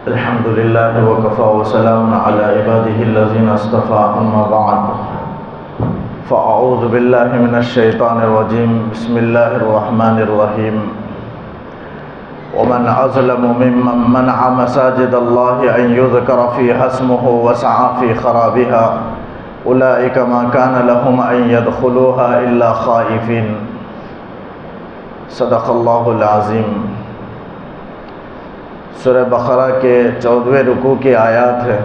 الحمد لله وكفى وسلام على عباده الذين اصطفى أما بعد فأعوذ بالله من الشيطان الرجيم بسم الله الرحمن الرحيم ومن أظلم ممن منع مساجد الله أن يذكر فيها اسمه وسعى في خرابها أولئك ما كان لهم أن يدخلوها إلا خائفين صدق اللہ العظیم۔ سورہ بقرہ کے 14ویں رکوع کی آیات ہے۔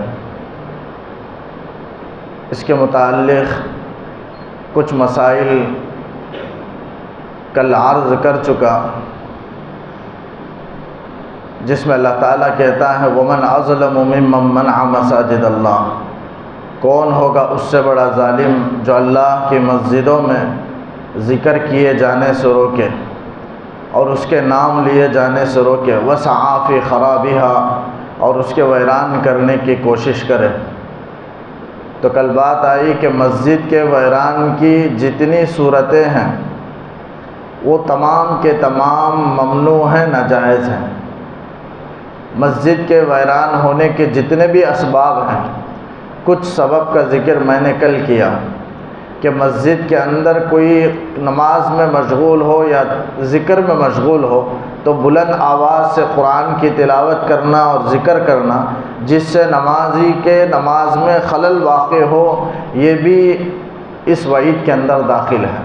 اس کے متعلق کچھ مسائل کل عرض کر چکا، جس میں اللہ تعالیٰ کہتا ہے وَمَنْ أَظْلَمُ مِمَّنْ مَنْعَ مَسَاجِدَ اللَّهِ، کون ہوگا اس سے بڑا ظالم جو اللہ کی مسجدوں میں ذکر کیے جانے سے روکے اور اس کے نام لیے جانے سے روکے، وَسَعَى فِي خَرَابِهَا، اور اس کے ویران کرنے کی کوشش کرے۔ تو کل بات آئی کہ مسجد کے ویران کی جتنی صورتیں ہیں وہ تمام کے تمام ممنوع ہیں، ناجائز ہیں۔ مسجد کے ویران ہونے کے جتنے بھی اسباب ہیں، کچھ سبب کا ذکر میں نے کل کیا کہ مسجد کے اندر کوئی نماز میں مشغول ہو یا ذکر میں مشغول ہو تو بلند آواز سے قرآن کی تلاوت کرنا اور ذکر کرنا، جس سے نمازی کے نماز میں خلل واقع ہو، یہ بھی اس وعید کے اندر داخل ہے۔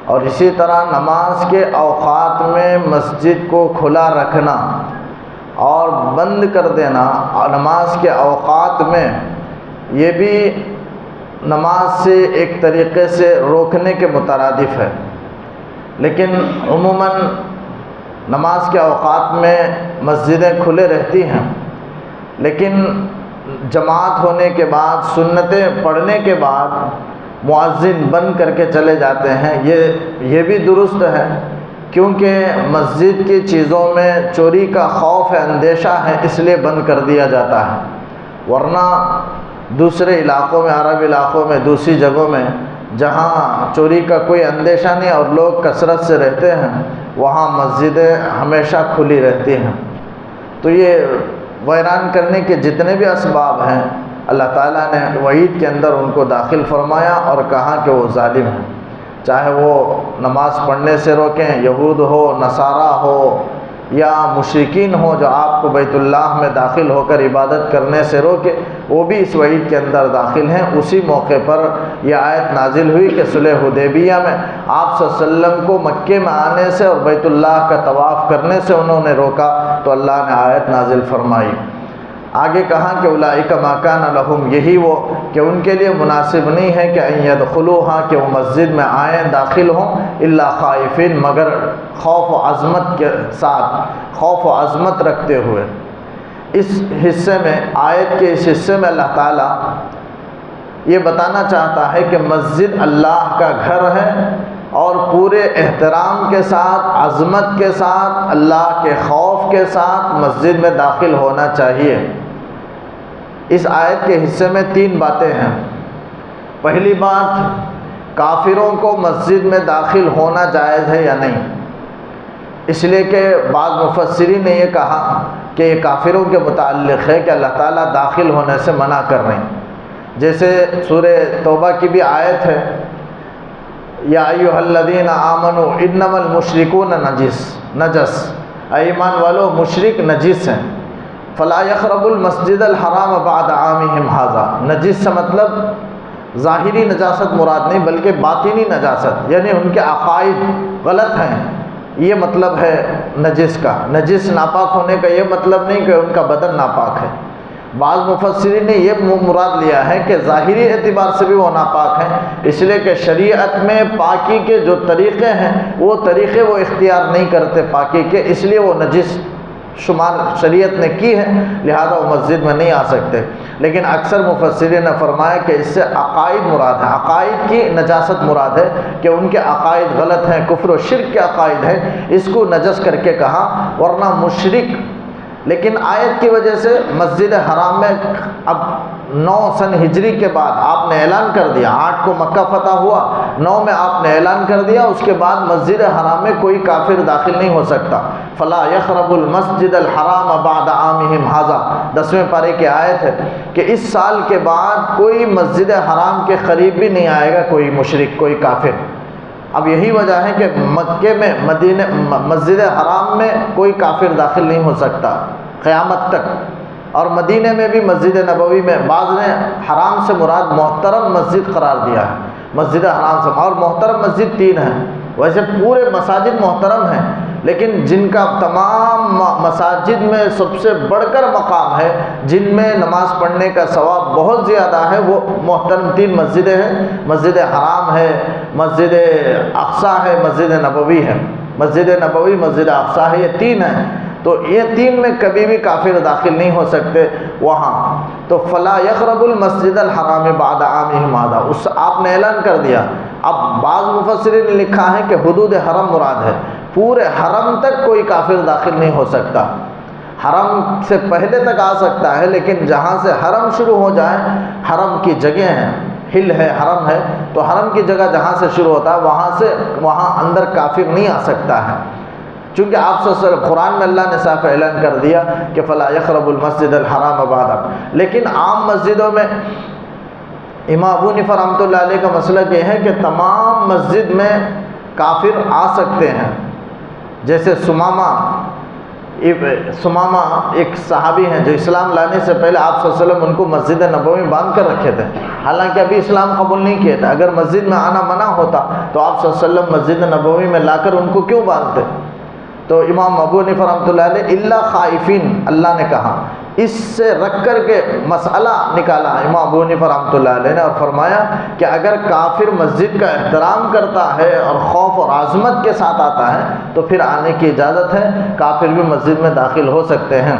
اور اسی طرح نماز کے اوقات میں مسجد کو کھلا رکھنا اور بند کر دینا نماز کے اوقات میں، یہ بھی نماز سے ایک طریقے سے روکنے کے مترادف ہے۔ لیکن عموماً نماز کے اوقات میں مسجدیں کھلے رہتی ہیں، لیکن جماعت ہونے کے بعد، سنتیں پڑھنے کے بعد مؤذن بند کر کے چلے جاتے ہیں۔ یہ بھی درست ہے، کیونکہ مسجد کی چیزوں میں چوری کا خوف ہے، اندیشہ ہے، اس لیے بند کر دیا جاتا ہے۔ ورنہ دوسرے علاقوں میں، عرب علاقوں میں، دوسری جگہوں میں جہاں چوری کا کوئی اندیشہ نہیں اور لوگ کثرت سے رہتے ہیں، وہاں مسجدیں ہمیشہ کھلی رہتی ہیں۔ تو یہ ویران کرنے کے جتنے بھی اسباب ہیں، اللہ تعالیٰ نے وعید کے اندر ان کو داخل فرمایا اور کہا کہ وہ ظالم ہیں، چاہے وہ نماز پڑھنے سے روکیں، یہود ہو، نصارہ ہو یا مشرکین ہو جو آپ کو بیت اللہ میں داخل ہو کر عبادت کرنے سے روکے، وہ بھی اس وعید کے اندر داخل ہیں۔ اسی موقع پر یہ آیت نازل ہوئی کہ صلح حدیبیہ میں آپ صلی اللہ علیہ وسلم کو مکے میں آنے سے اور بیت اللہ کا طواف کرنے سے انہوں نے روکا، تو اللہ نے آیت نازل فرمائی۔ آگے کہا کہ اولئک ما کان لہم، یہی وہ کہ ان کے لیے مناسب نہیں ہے کہ ان یدخلوها، کہ وہ مسجد میں آئیں، داخل ہوں، الا خائفین، مگر خوف و عظمت کے ساتھ، خوف و عظمت رکھتے ہوئے۔ اس حصے میں، آیت کے اس حصے میں اللہ تعالیٰ یہ بتانا چاہتا ہے کہ مسجد اللہ کا گھر ہے اور پورے احترام کے ساتھ، عظمت کے ساتھ، اللہ کے خوف کے ساتھ مسجد میں داخل ہونا چاہیے۔ اس آیت کے حصے میں 3 باتیں ہیں۔ پہلی بات، کافروں کو مسجد میں داخل ہونا جائز ہے یا نہیں، اس لیے کہ بعض مفسرین نے یہ کہا کہ یہ کافروں کے متعلق ہے کہ اللہ تعالیٰ داخل ہونے سے منع کر رہے ہیں۔ جیسے سورہ توبہ کی بھی آیت ہے، یا ایھا الذین آمنوا انما المشرکون نجس، اے ایمان والو مشرک نجس ہیں، فلا یقربوا المسجد الحرام بعد عامہم ھذا۔ نجس سے مطلب ظاہری نجاست مراد نہیں بلکہ باطنی نجاست، یعنی ان کے عقائد غلط ہیں، یہ مطلب ہے نجس کا۔ نجس ناپاک ہونے کا یہ مطلب نہیں کہ ان کا بدن ناپاک ہے۔ بعض مفسرین نے یہ مراد لیا ہے کہ ظاہری اعتبار سے بھی وہ ناپاک ہیں، اس لیے کہ شریعت میں پاکی کے جو طریقے ہیں وہ طریقے وہ اختیار نہیں کرتے پاکی کے، اس لیے وہ نجس شمار شریعت نے کی ہے، لہذا وہ مسجد میں نہیں آ سکتے۔ لیکن اکثر مفسرین نے فرمایا کہ اس سے عقائد مراد ہے، عقائد کی نجاست مراد ہے کہ ان کے عقائد غلط ہیں، کفر و شرک کے عقائد ہیں، اس کو نجس کر کے کہا۔ ورنہ مشرک لیکن آیت کی وجہ سے مسجد حرام میں اب 9 سن ہجری کے بعد آپ نے اعلان کر دیا، 8 کو مکہ فتح ہوا، 9 میں آپ نے اعلان کر دیا، اس کے بعد مسجد حرام میں کوئی کافر داخل نہیں ہو سکتا۔ فلا یقرب المسجد الحرام بعد عامہم ھذا، 10ویں پارے کی آیت ہے کہ اس سال کے بعد کوئی مسجد حرام کے قریب بھی نہیں آئے گا کوئی مشرک، کوئی کافر۔ اب یہی وجہ ہے کہ مکے میں مسجد حرام میں کوئی کافر داخل نہیں ہو سکتا قیامت تک، اور مدینے میں بھی مسجد نبوی میں بعض نے حرام سے مراد محترم مسجد قرار دیا ہے، مسجد حرام سے، اور محترم مسجد 3 ہیں، ویسے پورے مساجد محترم ہیں، لیکن جن کا تمام مساجد میں سب سے بڑھ کر مقام ہے، جن میں نماز پڑھنے کا ثواب بہت زیادہ ہے، وہ محترم 3 مسجدیں ہیں، مسجد حرام ہے، مسجد اقصیٰ ہے، مسجد نبوی ہے، مسجد نبوی، مسجد اقصیٰ ہے، یہ 3 ہیں۔ تو یہ 3 میں کبھی بھی کافر داخل نہیں ہو سکتے وہاں۔ تو فلا یقرب المسجد الحرام بعد عامہم ھذا، اس آپ نے اعلان کر دیا۔ اب بعض مفسرین نے لکھا ہے کہ حدود حرم مراد ہے، پورے حرم تک کوئی کافر داخل نہیں ہو سکتا، حرم سے پہلے تک آ سکتا ہے، لیکن جہاں سے حرم شروع ہو جائے، حرم کی جگہ ہیں، ہل ہے، حرم ہے، تو حرم کی جگہ جہاں سے شروع ہوتا ہے وہاں اندر کافر نہیں آ سکتا ہے، چونکہ آپ صلی اللہ علیہ وسلم قرآن میں اللہ نے صاف اعلان کر دیا کہ فلا یقرب المسجد الحرام بعد۔ لیکن عام مسجدوں میں امام ابو حنیفہ رحمۃ اللہ علیہ کا مسلک یہ ہے کہ تمام مسجد میں کافر آ سکتے ہیں، جیسے ثمامہ ایک صحابی ہیں جو اسلام لانے سے پہلے آپ صلی اللہ علیہ وسلم ان کو مسجد نبوی میں باندھ کر رکھے تھے، حالانکہ ابھی اسلام قبول نہیں کیا تھا۔ اگر مسجد میں آنا منع ہوتا تو آپ صلی اللہ علیہ وسلم مسجد نبوی میں لا کر ان کو کیوں باندھتے؟ تو امام ابو حنیفہ رحمۃ اللہ علیہ الا خائفین، اللہ نے کہا، اس سے رکھ کر کے مسئلہ نکالا امام ابو حنیفہ رحمۃ اللہ علیہ نے، اور فرمایا کہ اگر کافر مسجد کا احترام کرتا ہے اور خوف اور عظمت کے ساتھ آتا ہے تو پھر آنے کی اجازت ہے، کافر بھی مسجد میں داخل ہو سکتے ہیں۔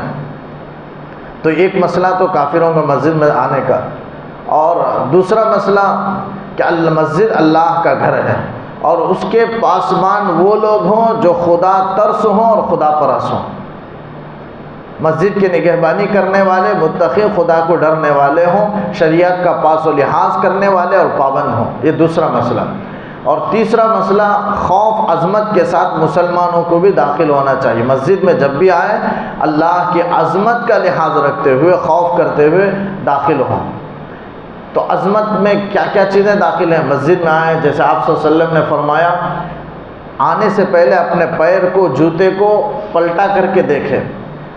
تو ایک مسئلہ تو کافروں کو مسجد میں آنے کا، اور دوسرا مسئلہ کہ مسجد اللہ کا گھر ہے، اور اس کے پاسبان وہ لوگ ہوں جو خدا ترس ہوں اور خدا پرست ہوں، مسجد کی نگہبانی کرنے والے، متقی، خدا کو ڈرنے والے ہوں، شریعت کا پاس و لحاظ کرنے والے اور پابند ہوں، یہ دوسرا مسئلہ۔ اور تیسرا مسئلہ خوف عظمت کے ساتھ مسلمانوں کو بھی داخل ہونا چاہیے، مسجد میں جب بھی آئے اللہ کی عظمت کا لحاظ رکھتے ہوئے، خوف کرتے ہوئے داخل ہوں۔ تو عظمت میں کیا کیا چیزیں داخل ہیں؟ مسجد میں آئیں، جیسے آپ صلی اللہ علیہ وسلم نے فرمایا آنے سے پہلے اپنے پیر کو، جوتے کو پلٹا کر کے دیکھیں،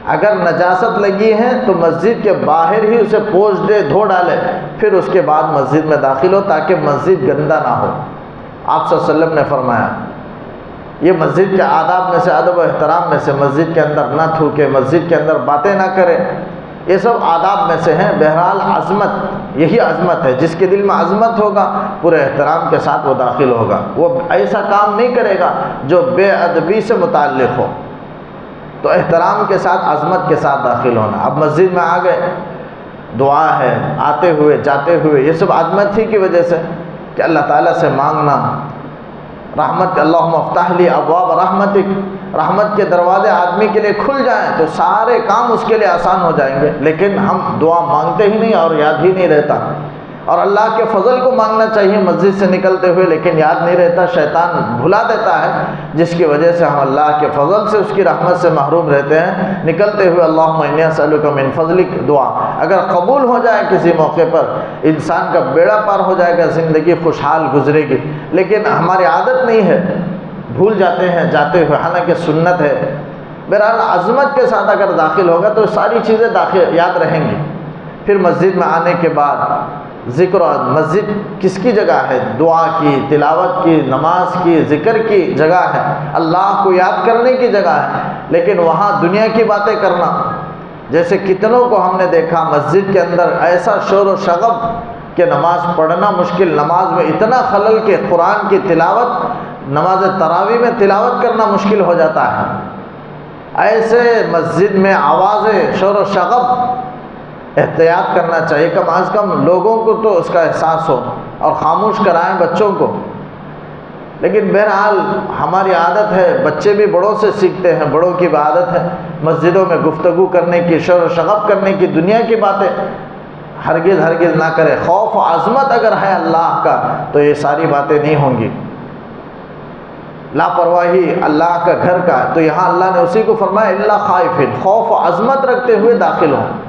اگر نجاست لگی ہے تو مسجد کے باہر ہی اسے پوچھ دے، دھو ڈالے، پھر اس کے بعد مسجد میں داخل ہو تاکہ مسجد گندہ نہ ہو۔ آپ صلی اللہ علیہ وسلم نے فرمایا یہ مسجد کے آداب میں سے، ادب و احترام میں سے، مسجد کے اندر نہ تھوکے، مسجد کے اندر باتیں نہ کرے، یہ سب آداب میں سے ہیں۔ بہرحال عظمت، یہی عظمت ہے، جس کے دل میں عظمت ہوگا پورے احترام کے ساتھ وہ داخل ہوگا، وہ ایسا کام نہیں کرے گا جو بے ادبی سے متعلق ہو۔ تو احترام کے ساتھ، عظمت کے ساتھ داخل ہونا۔ اب مسجد میں آ گئے، دعا ہے، آتے ہوئے جاتے ہوئے، یہ سب عظمت ہی کی وجہ سے کہ اللہ تعالیٰ سے مانگنا، رحمت، اللہم افتح لی ابواب رحمتک، رحمت کے دروازے آدمی کے لیے کھل جائیں تو سارے کام اس کے لیے آسان ہو جائیں گے، لیکن ہم دعا مانگتے ہی نہیں اور یاد ہی نہیں رہتا۔ اور اللہ کے فضل کو مانگنا چاہیے مسجد سے نکلتے ہوئے، لیکن یاد نہیں رہتا، شیطان بھلا دیتا ہے، جس کی وجہ سے ہم اللہ کے فضل سے، اس کی رحمت سے محروم رہتے ہیں۔ نکلتے ہوئے اللہم انی اسألک من فضلک دعا اگر قبول ہو جائے کسی موقع پر، انسان کا بیڑا پار ہو جائے گا، زندگی خوشحال گزرے گی، لیکن ہماری عادت نہیں ہے، بھول جاتے ہیں جاتے ہوئے، حالانکہ سنت ہے۔ بہرحال عظمت کے ساتھ اگر داخل ہوگا تو ساری چیزیں یاد رہیں گی۔ پھر مسجد میں آنے کے بعد ذکر، مسجد کس کی جگہ ہے؟ دعا کی، تلاوت کی، نماز کی، ذکر کی جگہ ہے، اللہ کو یاد کرنے کی جگہ ہے، لیکن وہاں دنیا کی باتیں کرنا، جیسے کتنوں کو ہم نے دیکھا مسجد کے اندر ایسا شور و شغب کہ نماز پڑھنا مشکل، نماز میں اتنا خلل کہ قرآن کی تلاوت، نماز تراویح میں تلاوت کرنا مشکل ہو جاتا ہے۔ ایسے مسجد میں آوازیں، شور و شغب، احتیاط کرنا چاہیے، کم از کم لوگوں کو تو اس کا احساس ہو، اور خاموش کرائیں بچوں کو۔ لیکن بہرحال ہماری عادت ہے، بچے بھی بڑوں سے سیکھتے ہیں، بڑوں کی بھی عادت ہے مسجدوں میں گفتگو کرنے کی، شور و شغب کرنے کی، دنیا کی باتیں ہرگز ہرگز نہ کرے۔ خوف و عظمت اگر ہے اللہ کا تو یہ ساری باتیں نہیں ہوں گی۔ لاپرواہی اللہ کا گھر کا، تو یہاں اللہ نے اسی کو فرمایا الا خائفین، خوف و عظمت رکھتے ہوئے داخل ہوں۔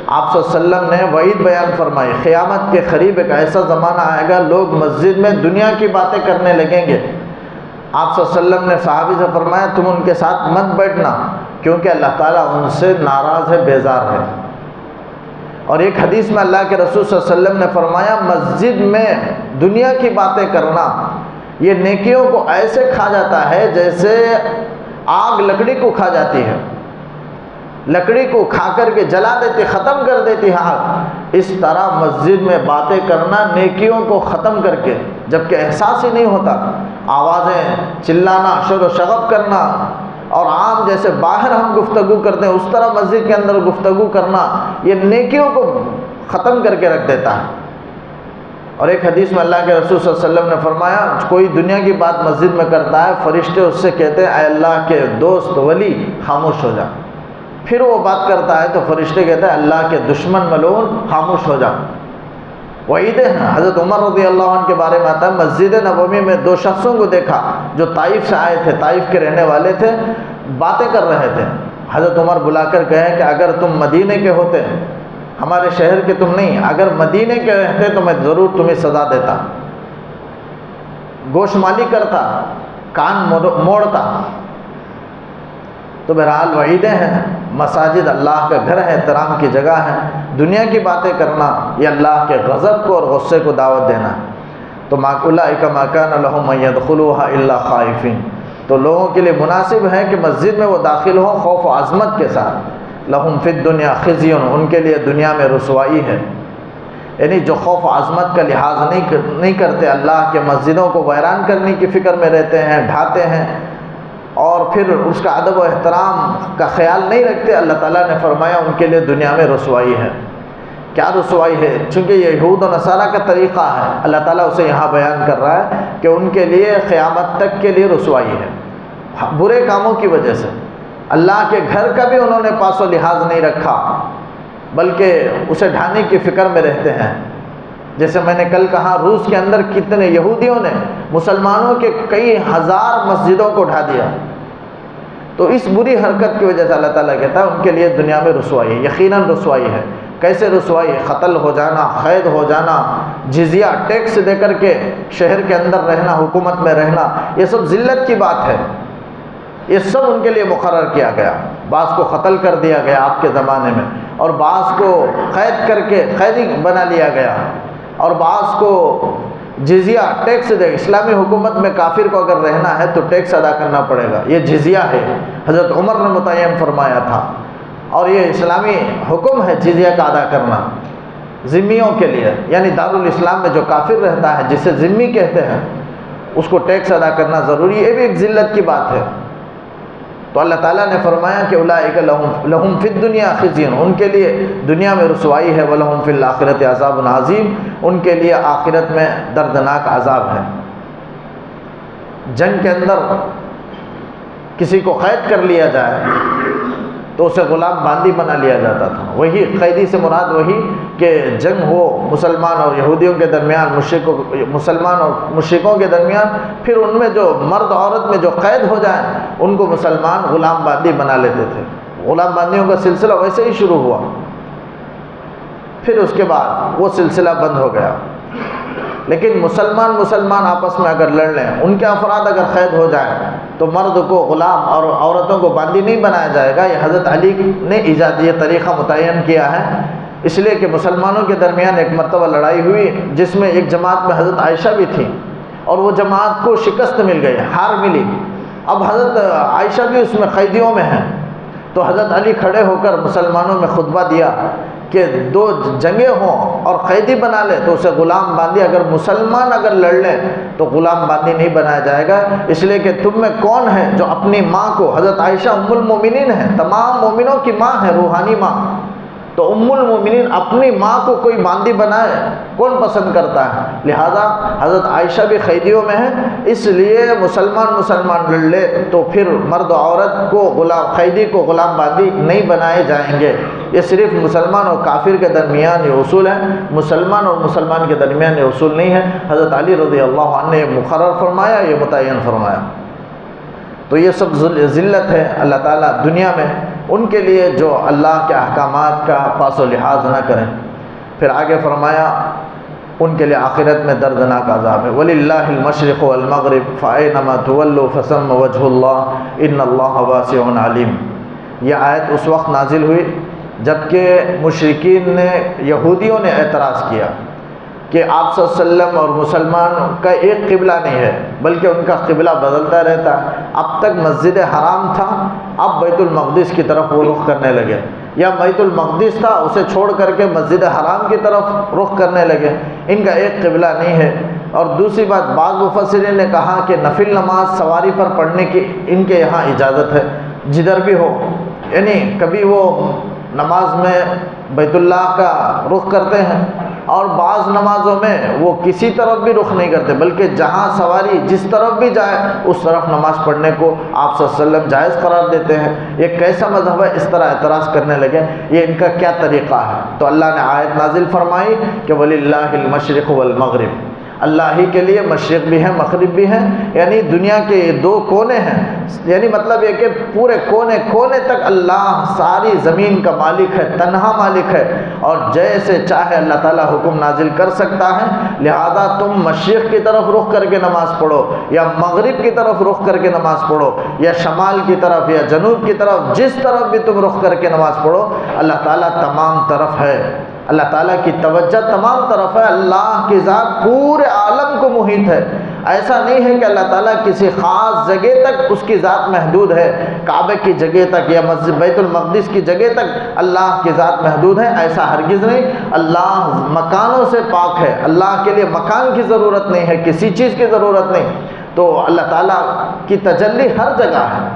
آپ صلی اللہ علیہ وسلم نے وعید بیان فرمائی، قیامت کے قریب ایک ایسا زمانہ آئے گا لوگ مسجد میں دنیا کی باتیں کرنے لگیں گے۔ آپ صلی اللہ علیہ وسلم نے صحابی سے فرمایا تم ان کے ساتھ مت بیٹھنا، کیونکہ اللہ تعالیٰ ان سے ناراض ہے، بیزار ہے۔ اور ایک حدیث میں اللہ کے رسول صلی اللہ علیہ وسلم نے فرمایا مسجد میں دنیا کی باتیں کرنا یہ نیکیوں کو ایسے کھا جاتا ہے جیسے آگ لکڑی کو کھا جاتی ہے، لکڑی کو کھا کر کے جلا دیتی، ختم کر دیتی ہے آگ، اس طرح مسجد میں باتیں کرنا نیکیوں کو ختم کر کے، جبکہ احساس ہی نہیں ہوتا، آوازیں چلانا، شور و شغب کرنا، اور عام جیسے باہر ہم گفتگو کرتے ہیں اس طرح مسجد کے اندر گفتگو کرنا یہ نیکیوں کو ختم کر کے رکھ دیتا ہے۔ اور ایک حدیث میں اللہ کے رسول صلی اللہ علیہ وسلم نے فرمایا کوئی دنیا کی بات مسجد میں کرتا ہے، فرشتے اس سے کہتے ہیں اے اللہ کے دوست ولی خاموش ہو جا، پھر وہ بات کرتا ہے تو فرشتے کہتے ہیں اللہ کے دشمن ملعون خاموش ہو جا۔ وعیدیں ہیں۔ حضرت عمر رضی اللہ عنہ کے بارے میں آتا ہے مسجد نبوی میں دو شخصوں کو دیکھا جو طائف سے آئے تھے، طائف کے رہنے والے تھے، باتیں کر رہے تھے۔ حضرت عمر بلا کر کہے کہ اگر تم مدینے کے ہوتے، ہمارے شہر کے تم نہیں، اگر مدینے کے رہتے تو میں ضرور تمہیں سزا دیتا، گوشمالی کرتا، کان موڑتا۔ تو بہرحال وعیدیں ہیں، مساجد اللہ کا گھر ہے، احترام کی جگہ ہے، دنیا کی باتیں کرنا یہ اللہ کے غضب کو اور غصے کو دعوت دینا ہے۔ تو اولئک ما کان لهم ان يدخلوها الا خائفین، تو لوگوں کے لیے مناسب ہے کہ مسجد میں وہ داخل ہوں خوف و عظمت کے ساتھ۔ لہم فی الدنیا خزی، ان کے لیے دنیا میں رسوائی ہے، یعنی جو خوف و عظمت کا لحاظ نہیں کرتے، اللہ کے مسجدوں کو ویران کرنے کی فکر میں رہتے ہیں، ڈھاتے ہیں، اور پھر اس کا ادب و احترام کا خیال نہیں رکھتے، اللہ تعالیٰ نے فرمایا ان کے لیے دنیا میں رسوائی ہے۔ کیا رسوائی ہے؟ چونکہ یہ یہود و نصارہ کا طریقہ ہے، اللہ تعالیٰ اسے یہاں بیان کر رہا ہے کہ ان کے لیے قیامت تک کے لیے رسوائی ہے، برے کاموں کی وجہ سے۔ اللہ کے گھر کا بھی انہوں نے پاس و لحاظ نہیں رکھا، بلکہ اسے ڈھانے کی فکر میں رہتے ہیں۔ جیسے میں نے کل کہا روس کے اندر کتنے یہودیوں نے مسلمانوں کے کئی ہزار مسجدوں کو ڈھا دیا، تو اس بری حرکت کی وجہ سے اللہ تعالیٰ کہتا ہے ان کے لیے دنیا میں رسوائی ہے، یقیناً رسوائی ہے۔ کیسے رسوائی؟ قتل ہو جانا، قید ہو جانا، جزیہ ٹیکس دے کر کے شہر کے اندر رہنا، حکومت میں رہنا، یہ سب ذلت کی بات ہے، یہ سب ان کے لیے مقرر کیا گیا۔ بعض کو قتل کر دیا گیا آپ کے زمانے میں، اور بعض کو قید کر کے قیدی بنا لیا گیا، اور بعض کو جزیہ ٹیکس دے، اسلامی حکومت میں کافر کو اگر رہنا ہے تو ٹیکس ادا کرنا پڑے گا، یہ جزیہ ہے، حضرت عمر نے متعین فرمایا تھا، اور یہ اسلامی حکم ہے جزیہ کا ادا کرنا ذمیوں کے لیے، یعنی دارالاسلام میں جو کافر رہتا ہے جسے ذمی کہتے ہیں اس کو ٹیکس ادا کرنا ضروری ہے، یہ بھی ایک ذلت کی بات ہے۔ تو اللہ تعالیٰ نے فرمایا کہ اولئک لہم فی الدنیا خزی، ان کے لیے دنیا میں رسوائی ہے، ولہم فی الآخرۃ عذاب عظیم، ان کے لیے آخرت میں دردناک عذاب ہے۔ جنگ کے اندر کسی کو قید کر لیا جائے تو اسے غلام باندی بنا لیا جاتا تھا، وہی قیدی سے مراد وہی کہ جنگ ہو مسلمان اور یہودیوں کے درمیان، مسلمان اور مشرکوں کے درمیان، پھر ان میں جو مرد عورت میں جو قید ہو جائیں ان کو مسلمان غلام باندی بنا لیتے تھے۔ غلام باندیوں کا سلسلہ ویسے ہی شروع ہوا، پھر اس کے بعد وہ سلسلہ بند ہو گیا۔ لیکن مسلمان آپس میں اگر لڑ لیں، ان کے افراد اگر قید ہو جائیں تو مرد کو غلام اور عورتوں کو باندی نہیں بنایا جائے گا۔ یہ حضرت علی نے ایجاد یہ طریقہ متعین کیا ہے، اس لیے کہ مسلمانوں کے درمیان ایک مرتبہ لڑائی ہوئی جس میں ایک جماعت میں حضرت عائشہ بھی تھی، اور وہ جماعت کو شکست مل گئی، ہار ملی۔ اب حضرت عائشہ بھی اس میں قیدیوں میں ہیں، تو حضرت علی کھڑے ہو کر مسلمانوں میں خطبہ دیا کہ دو جنگیں ہوں اور قیدی بنا لے تو اسے غلام باندی، اگر مسلمان اگر لڑ لے تو غلام باندی نہیں بنایا جائے گا، اس لیے کہ تم میں کون ہے جو اپنی ماں کو، حضرت عائشہ ام المومنین ہیں، تمام مومنوں کی ماں ہے، روحانی ماں، تو ام المومنین اپنی ماں کو کوئی باندی بنائے کون پسند کرتا ہے؟ لہذا حضرت عائشہ بھی قیدیوں میں ہیں، اس لیے مسلمان لڑ لے تو پھر مرد و عورت کو قیدی کو غلام باندی نہیں بنائے جائیں گے۔ یہ صرف مسلمان اور کافر کے درمیان یہ اصول ہے، مسلمان اور مسلمان کے درمیان یہ اصول نہیں ہے۔ حضرت علی رضی اللہ عنہ نے مقرر فرمایا، یہ متعین فرمایا۔ تو یہ سب ذلت ہے اللہ تعالیٰ دنیا میں ان کے لیے جو اللہ کے احکامات کا پاس و لحاظ نہ کریں۔ پھر آگے فرمایا ان کے لیے آخرت میں دردناک عذاب ہے۔ وَلِلَّهِ الْمَشْرِقُ وَالْمَغْرِبُ فَأَيْنَمَا تُوَلُّوا فَثَمَّ وَجْهُ اللَّهِ إِنَّ اللَّهَ وَاسِعٌ عَلِيمٌ۔ یہ آیت اس وقت نازل ہوئی جبکہ مشرکین نے، یہودیوں نے اعتراض کیا کہ آپ صلی اللہ علیہ وسلم اور مسلمان کا ایک قبلہ نہیں ہے بلکہ ان کا قبلہ بدلتا رہتا ہے۔ اب تک مسجد حرام تھا، اب بیت المقدس کی طرف وہ رخ کرنے لگے، یا بیت المقدس تھا اسے چھوڑ کر کے مسجد حرام کی طرف رخ کرنے لگے۔ ان کا ایک قبلہ نہیں ہے۔ اور دوسری بات، بعض مفسرین نے کہا کہ نفل نماز سواری پر پڑھنے کی ان کے یہاں اجازت ہے جدھر بھی ہو، یعنی کبھی وہ نماز میں بیت اللہ کا رخ کرتے ہیں اور بعض نمازوں میں وہ کسی طرف بھی رخ نہیں کرتے بلکہ جہاں سواری جس طرف بھی جائے اس طرف نماز پڑھنے کو آپ صلی اللہ علیہ وسلم جائز قرار دیتے ہیں۔ یہ کیسا مذہب ہے؟ اس طرح اعتراض کرنے لگے، یہ ان کا کیا طریقہ ہے؟ تو اللہ نے آیت نازل فرمائی کہ وَلِلَّهِ الْمَشْرِقُ وَالْمَغْرِبُ، اللہ ہی کے لیے مشرق بھی ہے مغرب بھی ہے، یعنی دنیا کے یہ دو کونے ہیں، یعنی مطلب یہ کہ پورے کونے کونے تک اللہ ساری زمین کا مالک ہے، تنہا مالک ہے، اور جیسے چاہے اللہ تعالیٰ حکم نازل کر سکتا ہے۔ لہذا تم مشرق کی طرف رخ کر کے نماز پڑھو یا مغرب کی طرف رخ کر کے نماز پڑھو یا شمال کی طرف یا جنوب کی طرف، جس طرف بھی تم رخ کر کے نماز پڑھو، اللہ تعالیٰ تمام طرف ہے، اللہ تعالیٰ کی توجہ تمام طرف ہے، اللہ کی ذات پورے عالم کو محیط ہے۔ ایسا نہیں ہے کہ اللہ تعالیٰ کسی خاص جگہ تک اس کی ذات محدود ہے، کعبے کی جگہ تک یا مسجد بیت المقدس کی جگہ تک اللہ کی ذات محدود ہے، ایسا ہرگز نہیں۔ اللہ مکانوں سے پاک ہے، اللہ کے لیے مکان کی ضرورت نہیں ہے، کسی چیز کی ضرورت نہیں، تو اللہ تعالیٰ کی تجلی ہر جگہ ہے۔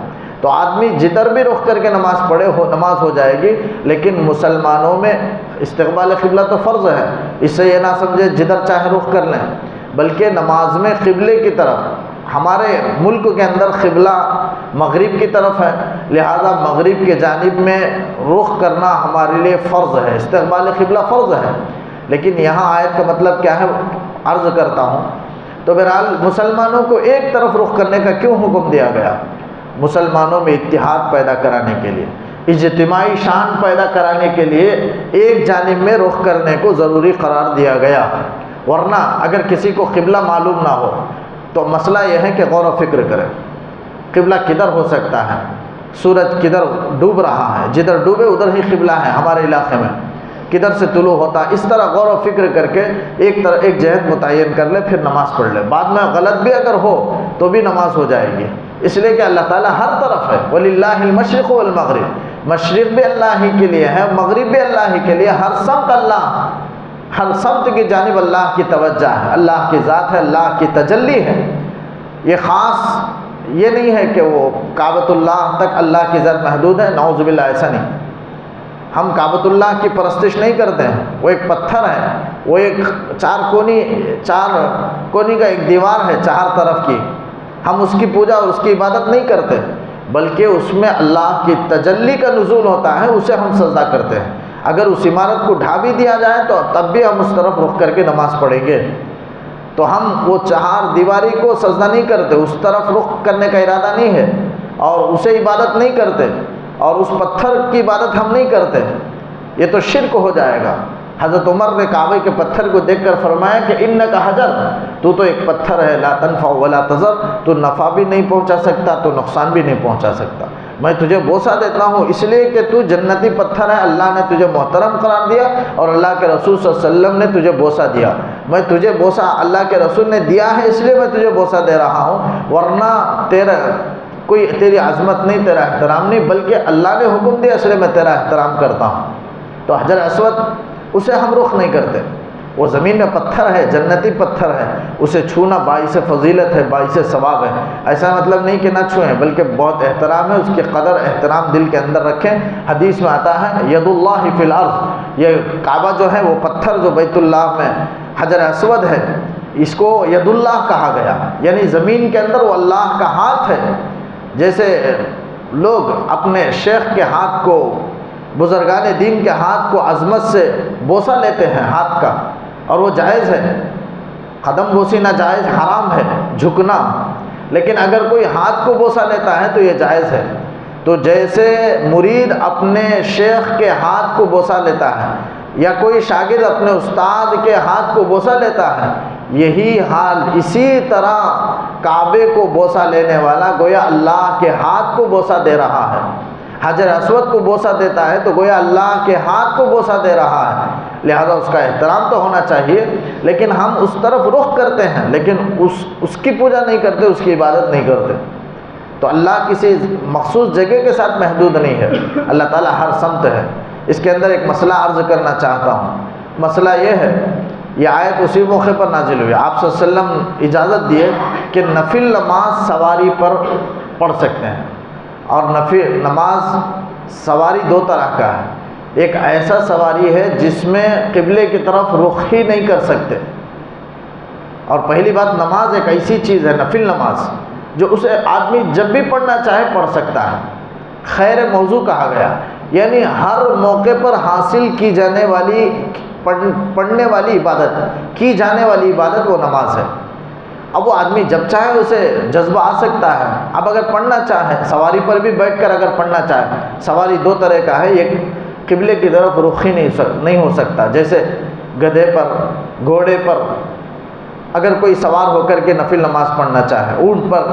تو آدمی جدھر بھی رخ کر کے نماز پڑھے ہو نماز ہو جائے گی، لیکن مسلمانوں میں استقبال قبلہ تو فرض ہے، اس سے یہ نہ سمجھے جدھر چاہے رخ کر لیں، بلکہ نماز میں قبلے کی طرف، ہمارے ملک کے اندر قبلہ مغرب کی طرف ہے، لہذا مغرب کے جانب میں رخ کرنا ہمارے لیے فرض ہے، استقبال قبلہ فرض ہے۔ لیکن یہاں آیت کا مطلب کیا ہے عرض کرتا ہوں۔ تو بہرحال مسلمانوں کو ایک طرف رخ کرنے کا کیوں حکم دیا گیا؟ مسلمانوں میں اتحاد پیدا کرانے کے لیے، اجتماعی شان پیدا کرانے کے لیے ایک جانب میں رخ کرنے کو ضروری قرار دیا گیا۔ ورنہ اگر کسی کو قبلہ معلوم نہ ہو تو مسئلہ یہ ہے کہ غور و فکر کرے، قبلہ کدھر ہو سکتا ہے، سورج کدھر ڈوب رہا ہے، جدھر ڈوبے ادھر ہی قبلہ ہے، ہمارے علاقے میں کدھر سے طلوع ہوتا، اس طرح غور و فکر کر کے ایک جہت متعین کر لے، پھر نماز پڑھ لے۔ بعد میں غلط بھی اگر ہو تو بھی نماز ہو جائے گی، اس لیے کہ اللہ تعالیٰ ہر طرف ہے۔ وَلِلَّهِ الْمَشْرِقُ وَالْمَغْرِبُ، مشرق بھی اللہ ہی کے لیے ہے، مغرب بھی اللہ ہی کے لیے، ہر سمت اللہ، ہر سمت کی جانب اللہ کی توجہ ہے، اللہ کی ذات ہے، اللہ کی تجلی ہے۔ یہ خاص یہ نہیں ہے کہ وہ کعبۃ اللہ تک اللہ کی ذات محدود ہے، نعوذ باللہ، ایسا نہیں۔ ہم کعبۃ اللہ کی پرستش نہیں کرتے ہیں، وہ ایک پتھر ہے، وہ ایک چار کونی کا ایک دیوار ہے چار طرف کی، ہم اس کی پوجا اور اس کی عبادت نہیں کرتے، بلکہ اس میں اللہ کی تجلی کا نزول ہوتا ہے، اسے ہم سجدہ کرتے ہیں۔ اگر اس عمارت کو ڈھا بھی دیا جائے تو تب بھی ہم اس طرف رخ کر کے نماز پڑھیں گے۔ تو ہم وہ چہار دیواری کو سجدہ نہیں کرتے، اس طرف رخ کرنے کا ارادہ نہیں ہے، اور اسے عبادت نہیں کرتے، اور اس پتھر کی عبادت ہم نہیں کرتے، یہ تو شرک ہو جائے گا۔ حضرت عمر نے کعبے کے پتھر کو دیکھ کر فرمایا کہ انک حجر، تو ایک پتھر ہے، لا تنفع ولا تضر، تو نفع بھی نہیں پہنچا سکتا تو نقصان بھی نہیں پہنچا سکتا، میں تجھے بوسہ دیتا ہوں اس لیے کہ تو جنتی پتھر ہے، اللہ نے تجھے محترم قرار دیا اور اللہ کے رسول صلی اللہ علیہ وسلم نے تجھے بوسہ دیا، میں تجھے بوسہ اللہ کے رسول نے دیا ہے اس لیے میں تجھے بوسہ دے رہا ہوں، ورنہ تیری عظمت نہیں، تیرا احترام نہیں، بلکہ اللہ نے حکم دیا اس لیے میں تیرا احترام کرتا ہوں۔ تو حجر اسود اسے ہم رخ نہیں کرتے، وہ زمین میں پتھر ہے، جنتی پتھر ہے، اسے چھونا باعث فضیلت ہے، باعث ثواب ہے۔ ایسا مطلب نہیں کہ نہ چھوئیں، بلکہ بہت احترام ہے، اس کی قدر احترام دل کے اندر رکھیں۔ حدیث میں آتا ہے ید اللہ فی الارض، یہ کعبہ جو ہے وہ پتھر جو بیت اللہ میں حجر اسود ہے، اس کو ید اللہ کہا گیا، یعنی زمین کے اندر وہ اللہ کا ہاتھ ہے۔ جیسے لوگ اپنے شیخ کے ہاتھ کو، بزرگان دین کے ہاتھ کو عظمت سے بوسہ لیتے ہیں ہاتھ کا، اور وہ جائز ہے، قدم بوسی ناجائز حرام ہے، جھکنا، لیکن اگر کوئی ہاتھ کو بوسہ لیتا ہے تو یہ جائز ہے۔ تو جیسے مرید اپنے شیخ کے ہاتھ کو بوسہ لیتا ہے یا کوئی شاگرد اپنے استاد کے ہاتھ کو بوسہ لیتا ہے، یہی حال اسی طرح کعبے کو بوسہ لینے والا گویا اللہ کے ہاتھ کو بوسہ دے رہا ہے۔ حجر اسود کو بوسہ دیتا ہے تو گویا اللہ کے ہاتھ کو بوسہ دے رہا ہے، لہذا اس کا احترام تو ہونا چاہیے، لیکن ہم اس طرف رخ کرتے ہیں لیکن اس کی پوجا نہیں کرتے، اس کی عبادت نہیں کرتے۔ تو اللہ کسی مخصوص جگہ کے ساتھ محدود نہیں ہے، اللہ تعالیٰ ہر سمت ہے۔ اس کے اندر ایک مسئلہ عرض کرنا چاہتا ہوں۔ مسئلہ یہ ہے، یہ آیت اسی موقع پر نازل ہوئی، آپ صلی اللہ علیہ وسلم اجازت دیے کہ نفل نماز سواری پر پڑھ سکتے ہیں، اور نفل نماز سواری دو طرح کا ہے۔ ایک ایسا سواری ہے جس میں قبلے کی طرف رخ ہی نہیں کر سکتے، اور پہلی بات نماز ایک ایسی چیز ہے، نفل نماز، جو اسے آدمی جب بھی پڑھنا چاہے پڑھ سکتا ہے، خیر موضوع کہا گیا، یعنی ہر موقع پر حاصل کی جانے والی، پڑھنے والی عبادت، کی جانے والی عبادت وہ نماز ہے۔ اب وہ آدمی جب چاہے اسے جذبہ آ سکتا ہے۔ اب اگر پڑھنا چاہے، سواری پر بھی بیٹھ کر اگر پڑھنا چاہے، سواری دو طرح کا ہے، ایک قبلے کی طرف رخ ہی نہیں ہو سکتا، جیسے گدھے پر، گھوڑے پر اگر کوئی سوار ہو کر کے نفل نماز پڑھنا چاہے، اونٹ پر،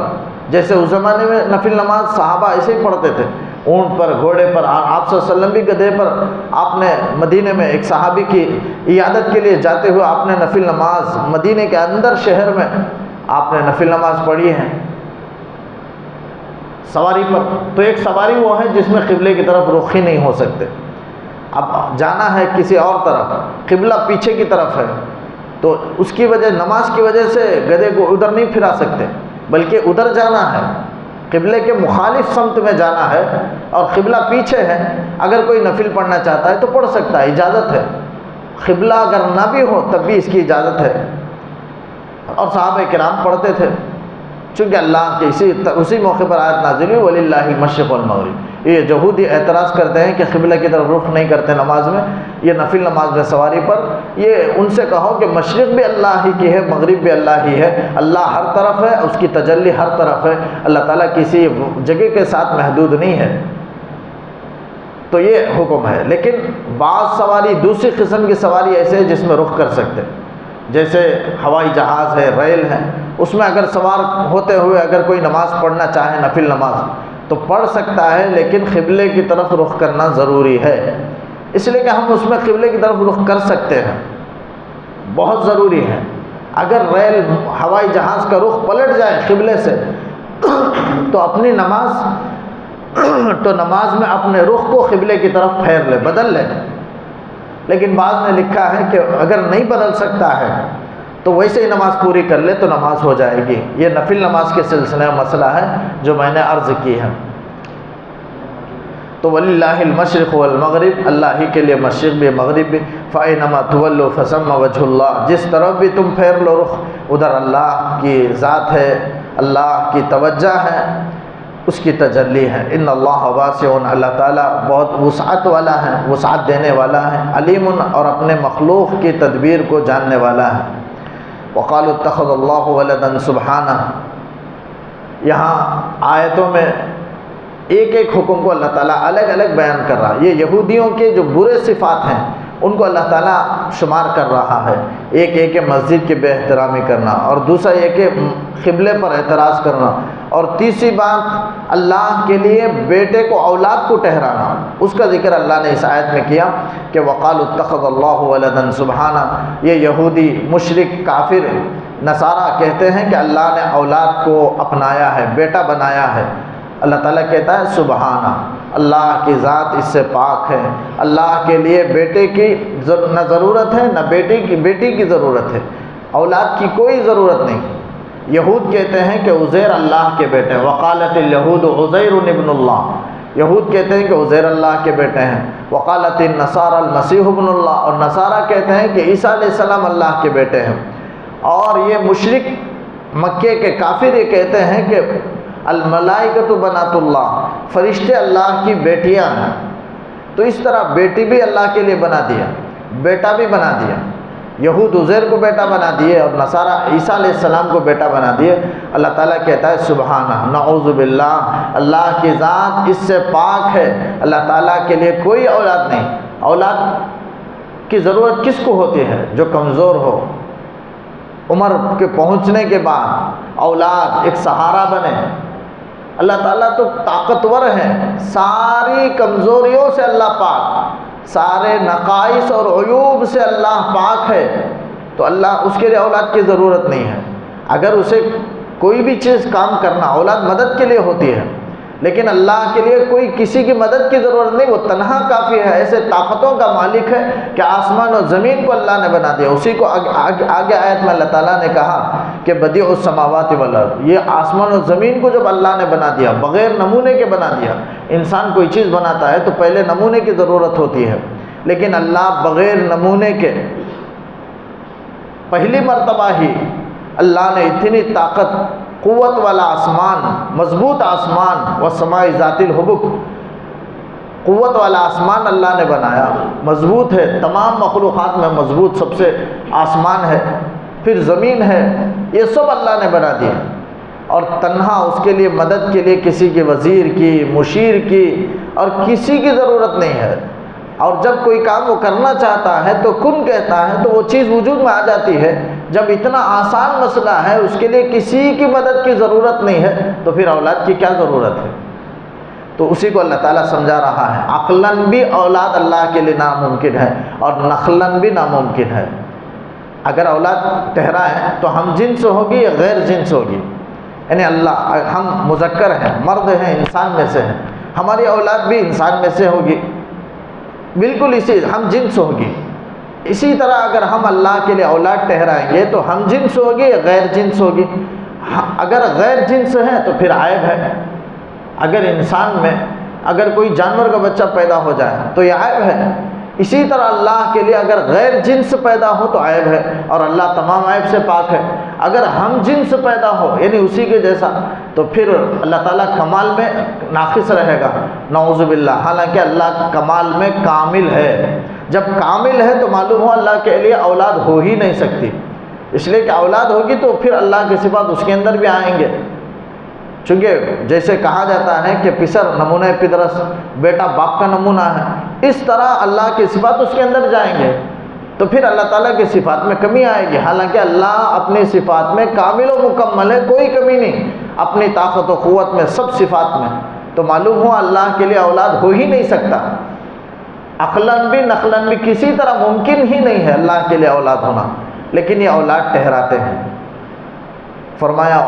جیسے اس زمانے میں نفل نماز صحابہ ایسے ہی پڑھتے تھے، اونٹ پر، گھوڑے پر، آپ صلی اللہ علیہ وسلم بھی گدھے پر، آپ نے مدینے میں ایک صحابی کی عیادت کے لیے جاتے ہوئے آپ نے نفل نماز مدینے کے اندر شہر میں آپ نے نفل نماز پڑھی ہے سواری پر۔ تو ایک سواری وہ ہے جس میں قبلے کی طرف رخ ہی نہیں ہو سکتے، اب جانا ہے کسی اور طرف، قبلہ پیچھے کی طرف ہے، تو اس کی وجہ، نماز کی وجہ سے گدھے کو ادھر نہیں پھرا سکتے، بلکہ ادھر جانا ہے، قبلے کے مخالف سمت میں جانا ہے، اور قبلہ پیچھے ہے۔ اگر کوئی نفل پڑھنا چاہتا ہے تو پڑھ سکتا ہے، اجازت ہے، قبلہ اگر نہ بھی ہو تب بھی اس کی اجازت ہے، اور صحابہ کرام پڑھتے تھے، چونکہ اللہ کے اسی موقع پر آیت نازل ہوئی وَلِلَّهِ الْمَشْرِقُ وَالْمَغْرِبُ۔ یہ یہودی اعتراض کرتے ہیں کہ قبلہ کی طرف رخ نہیں کرتے نماز میں، یہ نفل نماز میں سواری پر، یہ ان سے کہو کہ مشرق بھی اللہ ہی کی ہے، مغرب بھی اللہ ہی ہے، اللہ ہر طرف ہے، اس کی تجلی ہر طرف ہے، اللہ تعالیٰ کسی جگہ کے ساتھ محدود نہیں ہے، تو یہ حکم ہے۔ لیکن بعض سواری، دوسری قسم کی سواری ایسے ہے جس میں رخ کر سکتے، جیسے ہوائی جہاز ہے، ریل ہے، اس میں اگر سوار ہوتے ہوئے اگر کوئی نماز پڑھنا چاہے نفل نماز تو پڑھ سکتا ہے، لیکن قبلے کی طرف رخ کرنا ضروری ہے، اس لیے کہ ہم اس میں قبلے کی طرف رخ کر سکتے ہیں، بہت ضروری ہے۔ اگر ریل، ہوائی جہاز کا رخ پلٹ جائے قبلے سے تو اپنی نماز میں اپنے رخ کو قبلے کی طرف پھیر لے، بدل لے، لیکن بعض نے لکھا ہے کہ اگر نہیں بدل سکتا ہے تو ویسے ہی نماز پوری کر لے تو نماز ہو جائے گی۔ یہ نفل نماز کے سلسلے میں مسئلہ ہے جو میں نے عرض کی ہے۔ تو وَلِلَّهِ الْمَشْرِقُ وَالْمَغْرِبُ، اللہ ہی کے لیے مشرق بھی مغرب بھی، فَأَيْنَمَا تُوَلُّوا فَثَمَّ وَجْهُ اللَّهِ، جس طرف بھی تم پھیر لو رخ ادھر اللہ کی ذات ہے، اللہ کی توجہ ہے، اس کی تجلی ہے۔ ان اللہ واسع، اللہ تعالیٰ بہت وسعت والا ہے، وسعت دینے والا ہے، علیم، اور اپنے مخلوق کی تدبیر کو جاننے والا ہے۔ وقالوا اتخذ اللہ ولدا سبحانہ، یہاں آیتوں میں ایک ایک حکم کو اللہ تعالیٰ الگ الگ بیان کر رہا ہے۔ یہ یہودیوں کے جو برے صفات ہیں ان کو اللہ تعالیٰ شمار کر رہا ہے، ایک مسجد کی بے احترامی کرنا، اور دوسرا یہ کہ قبلے پر اعتراض کرنا، اور تیسری بات اللہ کے لیے بیٹے کو، اولاد کو ٹھہرانا، اس کا ذکر اللہ نے اس آیت میں کیا کہ وقالوا اتخذ اللہ ولدا سبحانہ۔ یہ یہودی، مشرک، کافر، نصارہ کہتے ہیں کہ اللہ نے اولاد کو اپنایا ہے، بیٹا بنایا ہے، اللہ تعالیٰ کہتا ہے سبحانہ، اللہ کی ذات اس سے پاک ہے۔ اللہ کے لیے بیٹے کی نہ ضرورت ہے، نہ بیٹی کی ضرورت ہے، اولاد کی کوئی ضرورت نہیں۔ یہود کہتے ہیں کہ عزیر اللہ کے بیٹے ہیں، وقالت الیہود عزیر ابن اللہ، یہود کہتے ہیں کہ عزیر اللہ کے بیٹے ہیں، وقالت النصارى المسیح ابن اللہ، اور نصارہ کہتے ہیں کہ عیسیٰ علیہ السلام اللہ کے بیٹے ہیں۔ اور یہ مشرک مکے کے کافر یہ کہتے ہیں کہ الملائکۃ بنات اللہ، فرشتے اللہ کی بیٹیاں ہیں۔ تو اس طرح بیٹی بھی اللہ کے لیے بنا دیا، بیٹا بھی بنا دیا۔ یہود عزیر کو بیٹا بنا دیے اور نصارہ عیسیٰ علیہ السلام کو بیٹا بنا دیے۔ اللہ تعالیٰ کہتا ہے سبحانہ، نعوذ باللہ، اللہ کی ذات اس سے پاک ہے۔ اللہ تعالیٰ کے لیے کوئی اولاد نہیں۔ اولاد کی ضرورت کس کو ہوتی ہے؟ جو کمزور ہو، عمر کے پہنچنے کے بعد اولاد ایک سہارا بنے۔ اللہ تعالیٰ تو طاقتور ہے، ساری کمزوریوں سے اللہ پاک، سارے نقائص اور عیوب سے اللہ پاک ہے، تو اللہ اس کے لیے اولاد کی ضرورت نہیں ہے۔ اگر اسے کوئی بھی چیز کام کرنا، اولاد مدد کے لیے ہوتی ہے، لیکن اللہ کے لیے کوئی کسی کی مدد کی ضرورت نہیں، وہ تنہا کافی ہے۔ ایسے طاقتوں کا مالک ہے کہ آسمان و زمین کو اللہ نے بنا دیا۔ اسی کو آگے آیت میں اللہ تعالیٰ نے کہا کہ بدیع السماوات والارض، یہ آسمان و زمین کو جب اللہ نے بنا دیا، بغیر نمونے کے بنا دیا۔ انسان کوئی چیز بناتا ہے تو پہلے نمونے کی ضرورت ہوتی ہے، لیکن اللہ بغیر نمونے کے پہلی مرتبہ ہی اللہ نے اتنی طاقت، قوت والا آسمان، مضبوط آسمان، والسماء ذات الحبک، قوت والا آسمان اللہ نے بنایا، مضبوط ہے، تمام مخلوقات میں مضبوط سب سے آسمان ہے، پھر زمین ہے، یہ سب اللہ نے بنا دیا۔ اور تنہا اس کے لیے مدد کے لیے کسی کے وزیر کی، مشیر کی اور کسی کی ضرورت نہیں ہے۔ اور جب کوئی کام وہ کرنا چاہتا ہے تو کن کہتا ہے تو وہ چیز وجود میں آ جاتی ہے۔ جب اتنا آسان مسئلہ ہے، اس کے لیے کسی کی مدد کی ضرورت نہیں ہے، تو پھر اولاد کی کیا ضرورت ہے؟ تو اسی کو اللہ تعالیٰ سمجھا رہا ہے۔ عقلاً بھی اولاد اللہ کے لیے ناممکن ہے اور نقلاً بھی ناممکن ہے۔ اگر اولاد ٹھہرائیں تو ہم جنس ہوگی یا غیر جنس ہوگی؟ یعنی اللہ، ہم مذکر ہیں، مرد ہیں، انسان میں سے ہیں، ہماری اولاد بھی انسان میں سے ہوگی، بالکل اسی ہم جنس ہوگی۔ اسی طرح اگر ہم اللہ کے لیے اولاد ٹھہرائیں گے تو ہم جنس ہوگی یا غیر جنس ہوگی؟ اگر غیر جنس ہے تو پھر عیب ہے۔ اگر انسان میں اگر کوئی جانور کا بچہ پیدا ہو جائے تو یہ عیب ہے۔ اسی طرح اللہ کے لیے اگر غیر جنس پیدا ہو تو عیب ہے، اور اللہ تمام عیب سے پاک ہے۔ اگر ہم جنس پیدا ہو یعنی اسی کے جیسا تو پھر اللہ تعالیٰ کمال میں ناقص رہے گا، نعوذ باللہ۔ حالانکہ اللہ کمال میں کامل ہے۔ جب کامل ہے تو معلوم ہو اللہ کے لیے اولاد ہو ہی نہیں سکتی، اس لیے کہ اولاد ہوگی تو پھر اللہ کے صفات اس کے اندر بھی آئیں گے۔ چونکہ جیسے کہا جاتا ہے کہ پسر نمونہ پدرس، بیٹا باپ کا نمونہ ہے، اس طرح اللہ کی صفات اس کے اندر جائیں گے، تو پھر اللہ تعالیٰ کی صفات میں کمی آئے گی۔ حالانکہ اللہ اپنی صفات میں کامل و مکمل ہے، کوئی کمی نہیں اپنی طاقت و قوت میں، سب صفات میں۔ تو معلوم ہوا اللہ کے لیے اولاد ہو ہی نہیں سکتا، عقلاً بھی نقلاً بھی کسی طرح ممکن ہی نہیں ہے اللہ کے لیے اولاد ہونا، لیکن یہ اولاد ٹھہراتے ہیں۔ فرمایا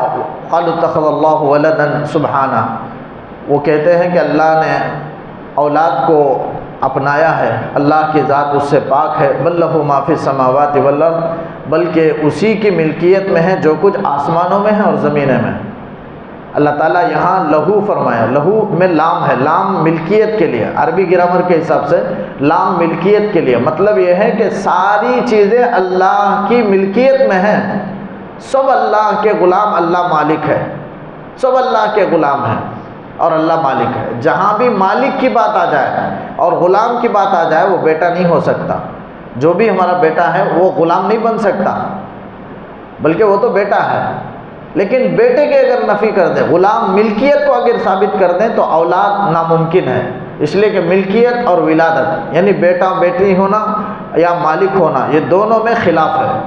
قالوا اتخذ اللہ ولدا سبحانہ، وہ کہتے ہیں کہ اللہ نے اولاد کو اپنایا ہے، اللہ کی ذات اس سے پاک ہے۔ بل لہ ما فی السماوات والارض، بلکہ اسی کی ملکیت میں ہے جو کچھ آسمانوں میں ہے اور زمینیں میں۔ اللہ تعالیٰ یہاں لہو فرمایا، لہو میں لام ہے، لام ملکیت کے لیے، عربی گرامر کے حساب سے لام ملکیت کے لیے، مطلب یہ ہے کہ ساری چیزیں اللہ کی ملکیت میں ہیں، سب اللہ کے غلام، اللہ مالک ہے، سب اللہ کے غلام ہیں اور اللہ مالک ہے۔ جہاں بھی مالک کی بات آ جائے اور غلام کی بات آ جائے وہ بیٹا نہیں ہو سکتا۔ جو بھی ہمارا بیٹا ہے وہ غلام نہیں بن سکتا، بلکہ وہ تو بیٹا ہے۔ لیکن بیٹے کے اگر نفی کر دیں، غلام ملکیت کو اگر ثابت کر دیں تو اولاد ناممکن ہے، اس لیے کہ ملکیت اور ولادت یعنی بیٹا بیٹی ہونا یا مالک ہونا، یہ دونوں میں خلاف ہے۔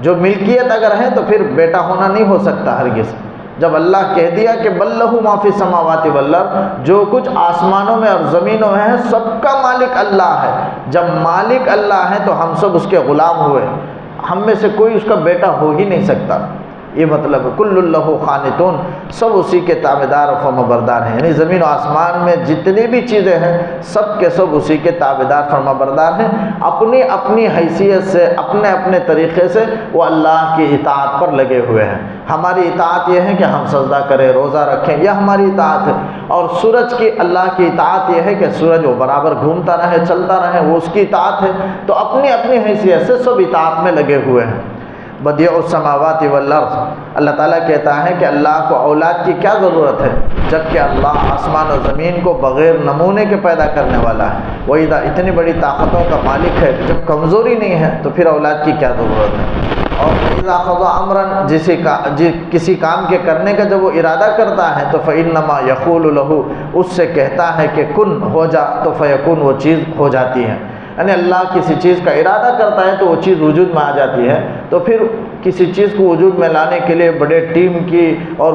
جو ملکیت اگر ہے تو پھر بیٹا ہونا نہیں ہو سکتا ہرگز۔ جب اللہ کہہ دیا کہ بل لہ ما فی السماوات والارض، جو کچھ آسمانوں میں اور زمینوں میں ہے سب کا مالک اللہ ہے، جب مالک اللہ ہے تو ہم سب اس کے غلام ہوئے، ہم میں سے کوئی اس کا بیٹا ہو ہی نہیں سکتا۔ یہ مطلب کل لہ قانتون، سب اسی کے تابعدار و فرمانبردار ہیں، یعنی زمین و آسمان میں جتنی بھی چیزیں ہیں سب کے سب اسی کے تابعدار فرمانبردار ہیں، اپنی اپنی حیثیت سے اپنے اپنے طریقے سے وہ اللہ کی اطاعت پر لگے ہوئے ہیں۔ ہماری اطاعت یہ ہے کہ ہم سجدہ کریں، روزہ رکھیں، یہ ہماری اطاعت ہے، اور سورج کی اللہ کی اطاعت یہ ہے کہ سورج وہ برابر گھومتا رہے، چلتا رہے، وہ اس کی اطاعت ہے۔ تو اپنی اپنی حیثیت سے سب اطاعت میں لگے ہوئے ہیں۔ بدیع السماوات والارض، اللہ تعالیٰ کہتا ہے کہ اللہ کو اولاد کی کیا ضرورت ہے، جبکہ اللہ آسمان و زمین کو بغیر نمونے کے پیدا کرنے والا ہے۔ وہ اتنی بڑی طاقتوں کا مالک ہے، جب کمزوری نہیں ہے تو پھر اولاد کی کیا ضرورت ہے۔ اور اذا قضى امرا، کسی کام کے کرنے کا جب وہ ارادہ کرتا ہے تو فانما یقول له، اس سے کہتا ہے کہ کن ہو جا، تو فیکون، وہ چیز ہو جاتی ہے۔ یعنی اللہ کسی چیز کا ارادہ کرتا ہے تو وہ چیز وجود میں آ جاتی ہے۔ تو پھر کسی چیز کو وجود میں لانے کے لیے بڑے ٹیم کی اور